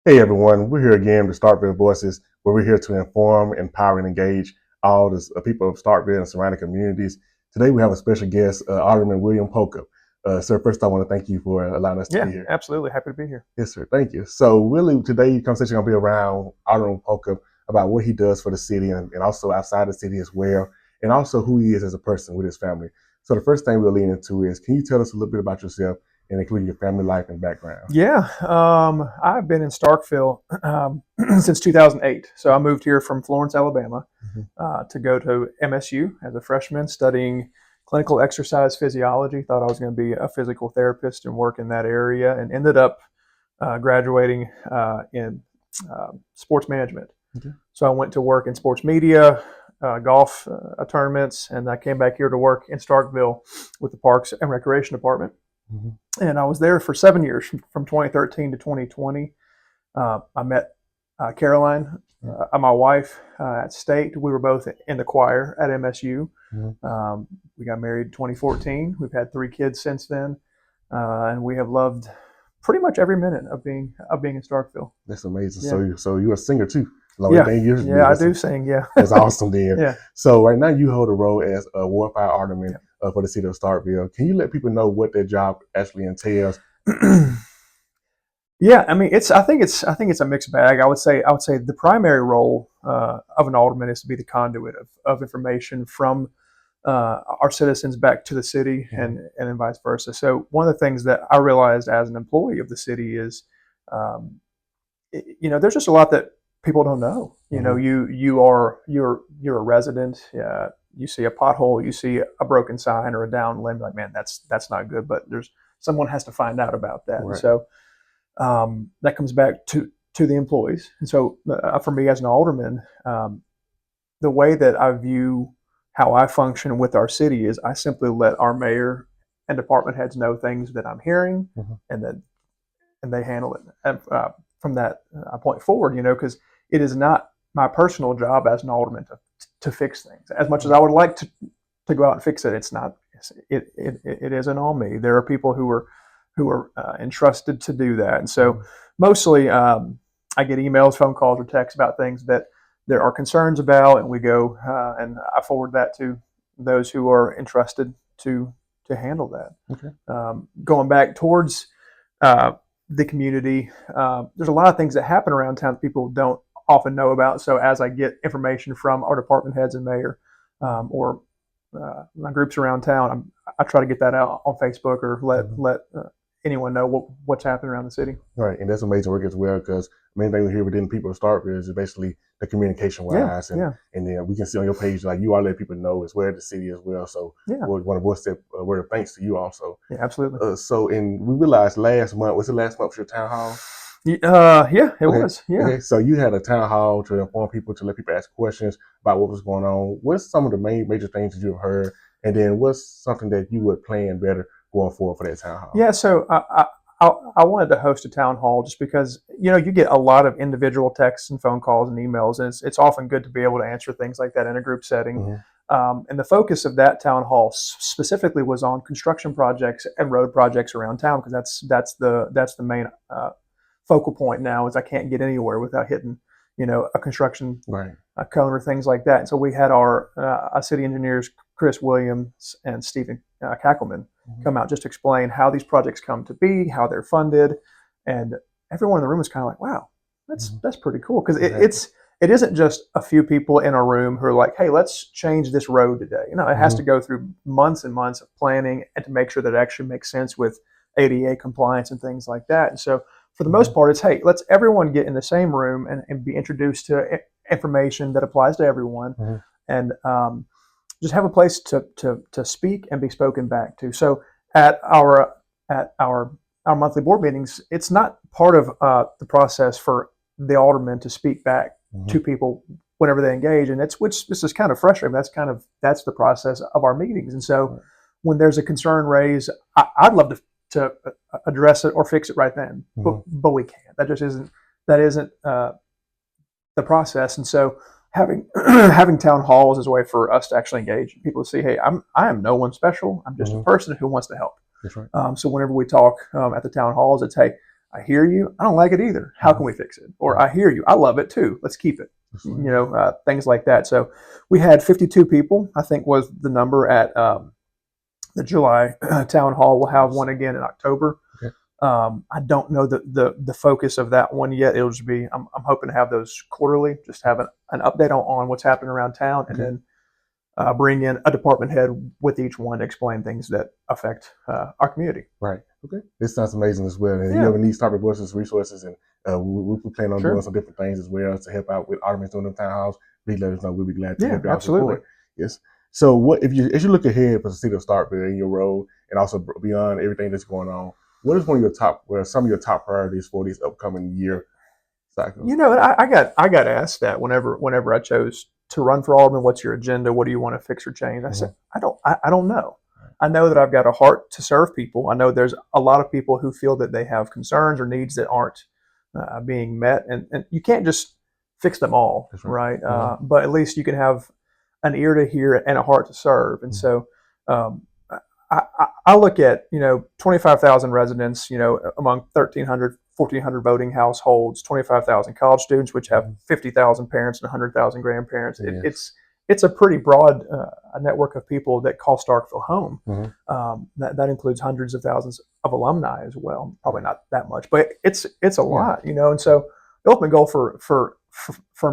Hey everyone, we're here again with Starkville Voices, where we're here to inform, empower, and engage all the people of Starkville and surrounding communities. Today we have a special guest, Alderman William Pochop. Sir, first I want to thank you for allowing us to be Yeah, here. absolutely. Happy to be here. Yes, sir. Thank you. So really today's conversation is going to be around Alderman Pochop about what he does for the city and also outside the city as well, and also who he is as a person with his family. So the first thing we'll lean into is, can you tell us a little bit about yourself and including your family life and background? Yeah, I've been in Starkville since 2008. So I moved here from Florence, Alabama, Mhm. to go to MSU as a freshman studying clinical exercise physiology. Thought I was going to be a physical therapist and work in that area, and ended up graduating in sports management. Okay. So I went to work in sports media, golf tournaments, and I came back here to work in Starkville with the Parks and Recreation Department. Mhm. And I was there for 7 years, from 2013 to 2020. I met Caroline, my wife, at State. We were both in the choir at MSU. Mhm. We got married in 2014. We've had 3 kids since then, and we have loved pretty much every minute of being in Starkville. That's amazing. Yeah, So you're a singer too. Like yeah, everything you do. yeah. I do sing. Yeah, That's awesome there. yeah. So right now you hold a role as a Ward 5 Alderman for the city of Starkville. Can you let people know what that job actually entails? Yeah, I mean, I think it's a mixed bag. I would say the primary role of an alderman is to be the conduit of information from our citizens back to the city, Mhm. and then vice versa. So one of the things that I realized as an employee of the city is, um, there's just a lot that people don't know. Mhm. You're a resident. You see a pothole, you see a broken sign or a down limb, like, man, that's not good. But there's someone has to find out about that, and Right. so that comes back to the employees. And so, for me as an alderman, the way that I view how I function with our city is I simply let our mayor and department heads know things that I'm hearing, Mhm. and then and they handle it. And from that point forward, because it is not my personal job as an alderman to fix things. As much as I would like to go out and fix it, it's not. It isn't on me. There are people who are entrusted to do that, and so Mhm. mostly I get emails, phone calls, or texts about things that there are concerns about, and we go and I forward that to those who are entrusted to handle that. Okay. Going back towards uh, the community, there's a lot of things that happen around town that people don't often know about. So as I get information from our department heads and mayor, or my groups around town, I try to get that out on Facebook, or Mhm. let anyone know what's happening around the city. Right, and that's amazing work as well because main thing we hear within people to start with is basically the communication Yeah, wise, and yeah, and then we can see on your page like you are letting people know as well the city as well. So yeah, we want to voice that word of thanks to you also. yeah, absolutely. So and we realized last month was it last month was your town hall? Yeah, it Okay, was. Yeah. okay. So you had a town hall to inform people to let people ask questions about what was going on. What's some of the main major things that you've heard, and then what's something that you would plan better going forward for that town hall? Yeah, so I wanted to host a town hall just because you get a lot of individual texts and phone calls and emails, and it's often good to be able to answer things like that in a group setting. Hmm. And the focus of that town hall specifically was on construction projects and road projects around town, because that's the main focal point now. Is I can't get anywhere without hitting a construction Right. cone or things like that. And so we had our city engineers, Chris Williams and Stephen Kackelman, Hmm. come out just to explain how these projects come to be, how they're funded, and everyone in the room was kind of like, "Wow, that's Hmm. that's pretty cool," because Exactly. it isn't just a few people in a room who are like, "Hey, let's change this road today." It has to Hmm. go through months and months of planning and to make sure that it actually makes sense with ADA compliance and things like that. And so, for the most Hmm. part, it's, hey, let's everyone get in the same room and be introduced to information that applies to everyone, Hmm. and just have a place to speak and be spoken back to. So at our at our monthly board meetings, it's not part of the process for the aldermen to speak back to Hmm. people whenever they engage, and it's which this is kind of frustrating. That's the process of our meetings, and so Right. when there's a concern raised, I'd love to address it or fix it right then, but Hmm. we can't. That isn't the process. And so having having town halls is a way for us to actually engage people to see, hey, I am no one special. I'm just a Hmm. person who wants to help. That's right. So whenever we talk at the town halls, it's, hey, I hear you. I don't like it either. How can we fix it? Or I hear you. I love it too. Let's keep it. Things like that. So we had 52 people, I think was the number at the July town hall. We'll have one again in October. Okay. I don't know the focus of that one yet. It'll just be, I'm hoping to have those quarterly, just have an update on what's happening around town, and then bring in a department head with each one to explain things that affect our community. Right. Okay. This sounds amazing as well. And if you ever need Starkville Voices resources, and we plan on doing some different things as well to help out with Alderman doing them town halls, please let us know. We'll be glad to help you out. Absolutely. Yes. So what as you look ahead for the city of Starkville in your role, and also beyond everything that's going on, what is some of your top priorities for this upcoming year cycle? I got asked that whenever I chose to run for alderman. What's your agenda? What do you want to fix or change? I said, I don't know. I know that I've got a heart to serve people. I know there's a lot of people who feel that they have concerns or needs that aren't being met, and you can't just fix them all, right? But at least you can have an ear to hear and a heart to serve. And so I look at 25,000 residents, among 1,400 voting households, 25,000 college students, which have 50,000 parents and 100,000 grandparents. It's a pretty broad network of people that call Starkville home. That includes hundreds of thousands of alumni as well. Probably not that much, but it's a lot, And so the ultimate goal for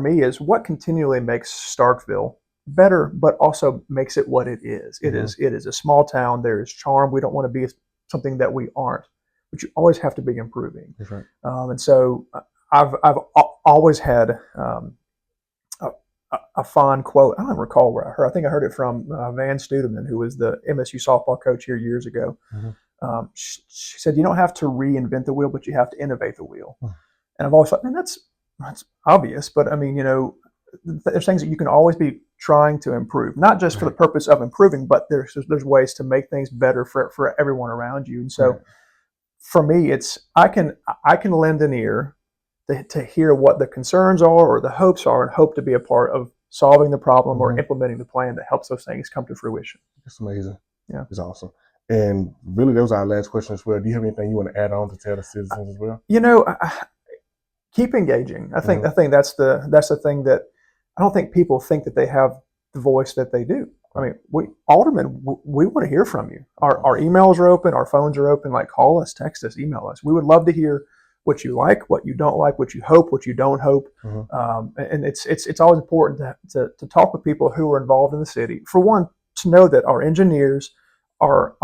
me is what continually makes Starkville better, but also makes it what it is. It is a small town. There is charm. We don't want to be something that we aren't, but you always have to be improving. That's right. And so I've always had a fond quote. I don't recall where I heard. I think I heard it from Van Studeman, who was the MSU softball coach here years ago. She said, "You don't have to reinvent the wheel, but you have to innovate the wheel." And I've always thought, man, that's obvious, but I mean, there's things that you can always be trying to improve, not just for the purpose of improving, but there's ways to make things better for everyone around you. And so for me, it's I can lend an ear to hear what the concerns are or the hopes are, and hope to be a part of solving the problem or implementing the plan that helps those things come to fruition. That's amazing. Yeah, it's awesome. And really, those are our last questions as well. Do you have anything you want to add on to tell the citizens as well? Keep engaging. I think that's the thing that I don't think people think that they have the voice that they do. I mean, aldermen, we want to hear from you. Our emails are open, our phones are open. Like, call us, text us, email us. We would love to hear what you like, what you don't like, what you hope, what you don't hope. And it's always important to talk with people who are involved in the city. For one, to know that our engineers, our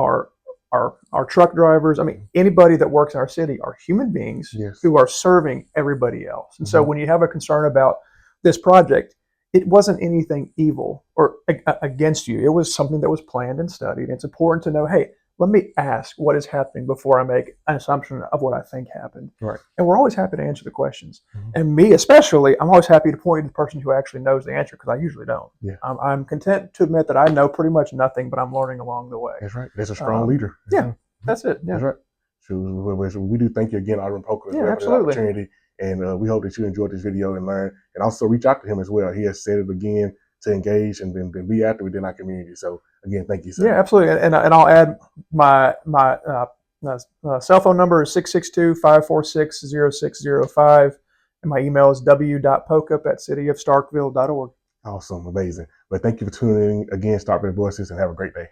truck drivers, I mean, anybody that works in our city are human beings who are serving everybody else. And so when you have a concern about this project, it wasn't anything evil or against you. It was something that was planned and studied. It's important to know, hey, let me ask what is happening before I make an assumption of what I think happened. Right. And we're always happy to answer the questions. And me especially, I'm always happy to point to the person who actually knows the answer, because I usually don't. I'm content to admit that I know pretty much nothing, but I'm learning along the way. That's right. That's a strong leader. That's it. That's right. So we do thank you again, Alderman Pochop, for the opportunity. And we hope that you enjoyed this video and learn, and also reach out to him as well. He has said it again, to engage and be active within our community. So again, thank you, sir. Yeah, absolutely. And I'll add my cell phone number is 662-546-0605. And my email is w.pochop@cityofstarkville.org. Awesome. Amazing. But thank you for tuning in again, Starkville Voices, and have a great day.